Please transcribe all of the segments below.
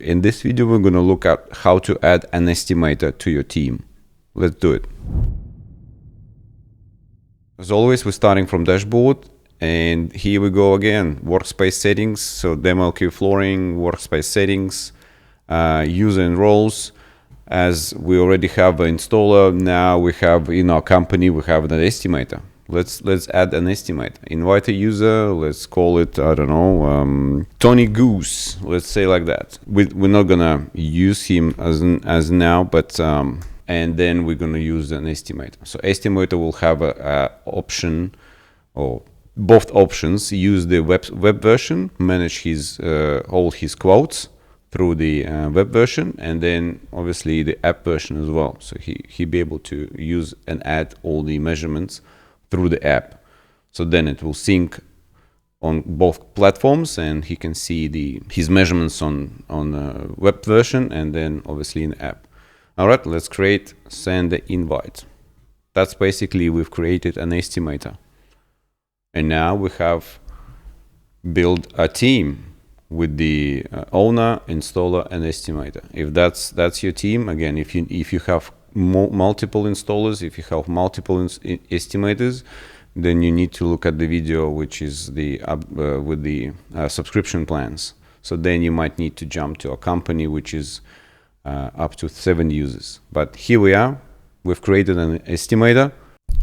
In this video, we're going to look at how to add an estimator to your team. Let's do it. As always, we're starting from dashboard, and here we go again. Workspace settings, so demo queue flooring, workspace settings, user and roles. As we already have an installer, now we have in our company, we have an estimator. Let's add an estimator. Invite a user. Let's call it, I don't know, Tony Goose. Let's say like that. We're not gonna use him as now, but and then we're gonna use an estimator. So estimator will have a option, or both options. Use the web version, manage his all his quotes through the web version, and then obviously the app version as well. So he be able to use and add all the measurements through the app. So then it will sync on both platforms, and he can see his measurements on web version and then obviously in the app. All right, let's send the invite. That's basically, we've created an estimator. And now we have built a team with the owner, installer, and estimator. If that's your team, again, if you have multiple installers, if you have multiple estimators, then you need to look at the video, which is with the subscription plans. So then you might need to jump to a company which is up to 7 users. But here we are. We've created an estimator.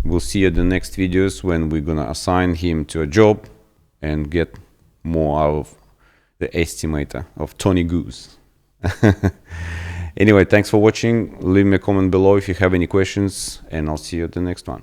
We'll see you in the next videos when we're gonna assign him to a job and get more out of the estimator of Tony Goose. Anyway, thanks for watching. Leave me a comment below if you have any questions, and I'll see you at the next one.